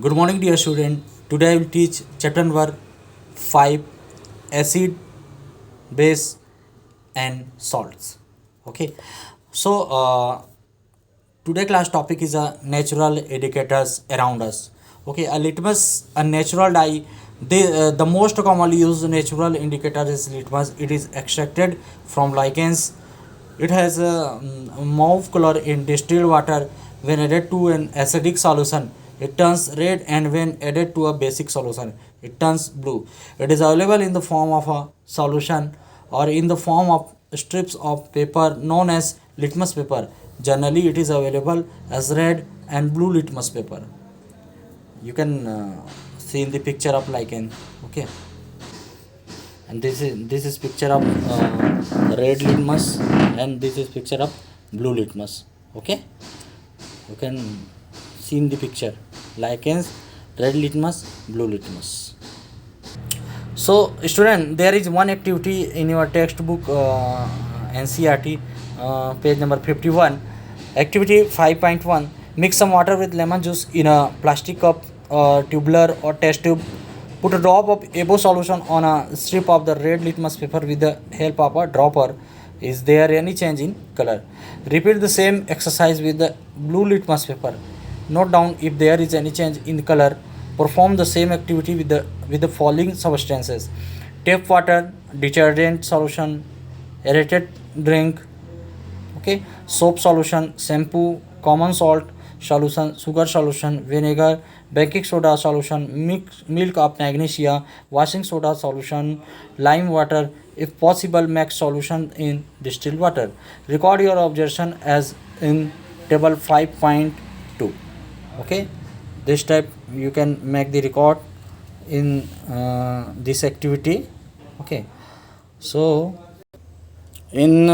Good morning, dear student. Today I will teach chapter number 5 acid, base, and salts. Okay, so today class topic is natural indicators around us. Okay, a litmus, a natural dye. The most commonly used natural indicator is litmus. It is extracted from lichens. It has a mauve color in distilled water. When added to an acidic solution, it turns red, and when added to a basic solution, it turns blue. It is available in the form of a solution or in the form of strips of paper known as litmus paper. Generally, it is available as red and blue litmus paper. You can see in the picture of lichen. Okay, and this is picture of red litmus, and this is picture of blue litmus. Okay, you can see in the picture lichens, red litmus, blue litmus. So student, there is one activity in your textbook NCRT page number 51. Activity 5.1: mix some water with lemon juice in a plastic cup, tubular or test tube. Put a drop of EBO solution on a strip of the red litmus paper with the help of a dropper. Is there any change in color? Repeat the same exercise with the blue litmus paper. Note down if there is any change in color. Perform the same activity with the following substances: tap water, detergent solution, aerated drink, okay, soap solution, shampoo, common salt solution, sugar solution, vinegar, baking soda solution, milk of magnesia, washing soda solution, lime water. If possible, make solution in distilled water. Record your observation as in table 5.2. Okay, this type you can make the record in this activity. Okay, so in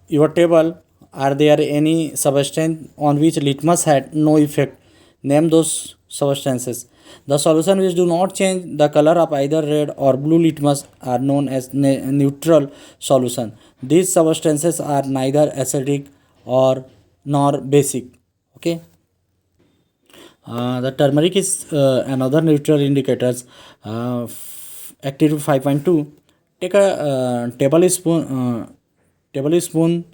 your table, are there any substance on which litmus had no effect? Name those substances. The solution which do not change the color of either red or blue litmus are known as neutral solution. These substances are neither acidic or nor basic. Okay. The turmeric is another neutral indicators. Activity 5.2: take a tablespoon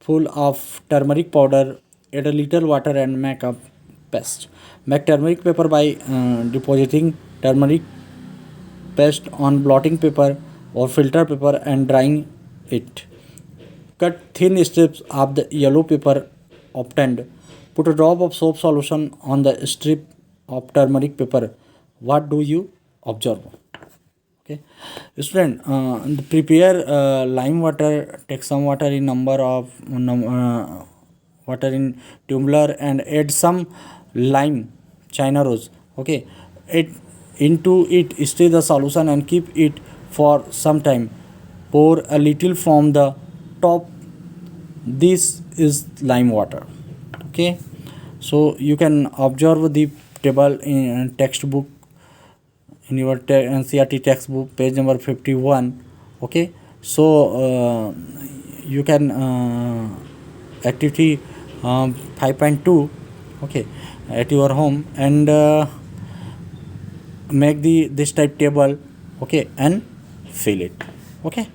full of turmeric powder, add a little water and make a paste. Make turmeric paper by depositing turmeric paste on blotting paper or filter paper and drying it. Cut thin strips of the yellow paper obtained. Put a drop of soap solution on the strip of turmeric paper. What do you observe? Okay, student, prepare lime water. Take some water in water in tumbler and add some lime, China rose. Okay, it into it, stir the solution and keep it for some time. Pour a little from the top. This is lime water. Okay, so you can observe the table in textbook, in your NCRT textbook page number 51. Okay, so you can activity 5.2, okay, at your home, and make the this type table, okay, and fill it. Okay,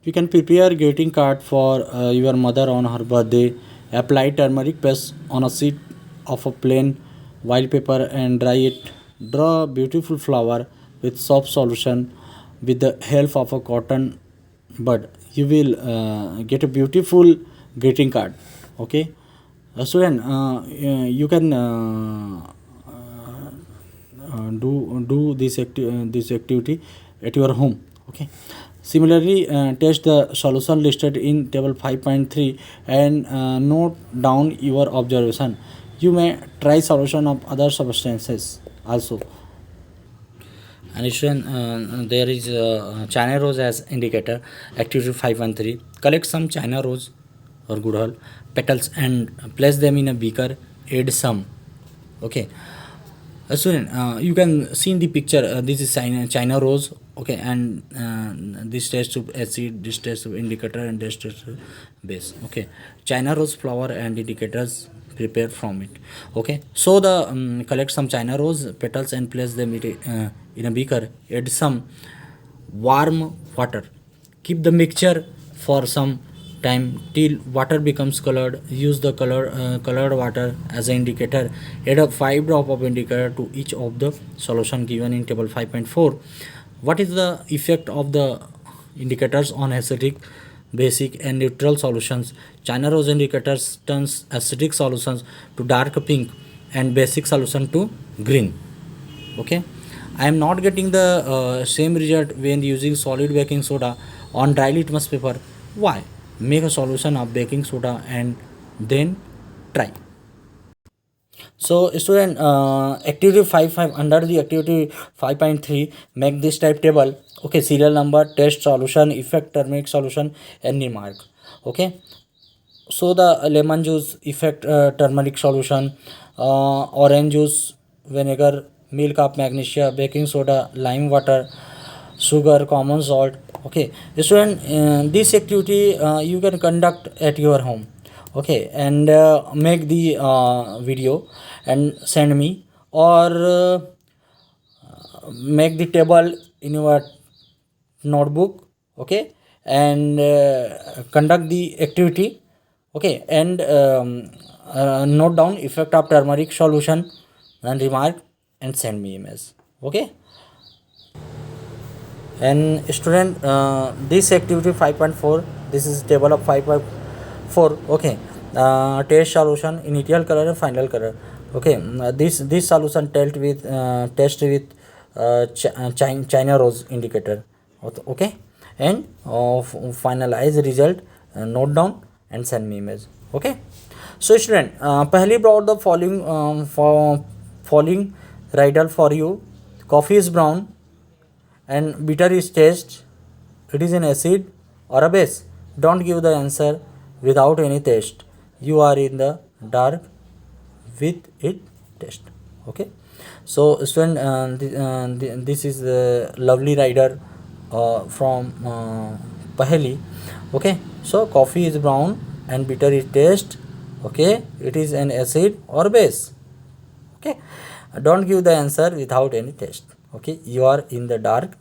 you can prepare greeting card for your mother on her birthday. Apply turmeric paste on a sheet of a plain white paper and dry it. Draw a beautiful flower with soap solution with the help of a cotton bud. You will get a beautiful greeting card. Okay, student, you can do this activity at your home. Okay, similarly, test the solution listed in table 5.3 and note down your observation. You may try solution of other substances also. And student, there is China rose as indicator. Activity 5.3: collect some China rose or gudhal petals and place them in a beaker. Add some. Okay, student, you can see in the picture, this is China rose. Okay, and this test of acid, this test of indicator, and this test of base. Okay, China rose flower and indicators prepare from it. Okay, so the collect some china rose petals and place them in a beaker. Add some warm water. Keep the mixture for some time till water becomes colored. Use the colored water as an indicator. Add a 5 drop of indicator to each of the solution given in table 5.4. What is the effect of the indicators on acidic, basic and neutral solutions? China rose indicators turns acidic solutions to dark pink and basic solution to green. Okay, I am not getting the same result when using solid baking soda on dry litmus paper. Why? Make a solution of baking soda and then try. So student, activity 5 under the activity 5.3, make this type table. Okay, serial number, test solution, effect, turmeric solution and remark. Okay, so the lemon juice effect, turmeric solution, orange juice, vinegar, milk of magnesia, baking soda, lime water, sugar, common salt. Okay, student, this activity you can conduct at your home. Okay, and make the video and send me, or make the table in your notebook. Okay, and conduct the activity. Okay, and note down effect of turmeric solution and remark and send me image. Okay, and student, this activity 5.4, this is table of 5.4. Okay, test solution, initial color and final color. Okay, this solution test with china rose indicator. Okay, and finalize result, note down and send me image. Okay, so student, पहली brought the following riddle for you. Coffee is brown and bitter is taste. It is an acid or a base. Don't give the answer without any taste. You are in the dark with it test. Okay, so student, this is the lovely rider from Paheli. Okay, so coffee is brown and bitter is taste. Okay, it is an acid or base. Okay, don't give the answer without any test. Okay, you are in the dark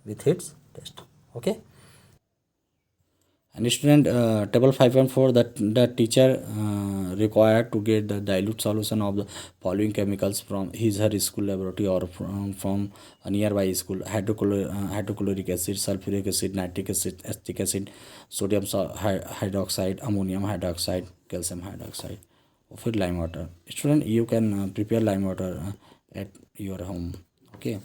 with its test. Okay, and student, table 5.4, that the teacher required to get the dilute solution of the following chemicals from his her school laboratory or from a nearby school: hydrochloric acid, sulfuric acid, nitric acid, acetic acid, sodium hydroxide, ammonium hydroxide, calcium hydroxide, or फिर lime water. Student, you can prepare lime water at your home. Okay.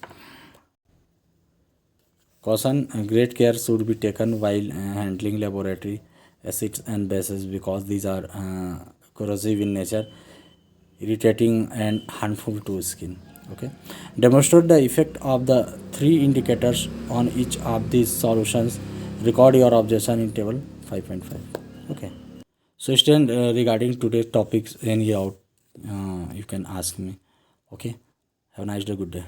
Caution: great care should be taken while handling laboratory acids and bases because these are corrosive in nature, irritating and harmful to skin. Okay. Demonstrate the effect of the three indicators on each of these solutions. Record your observation in table 5.5. Okay. So student, regarding today's topics, any doubt you can ask me. Okay. Have a nice day. Good day.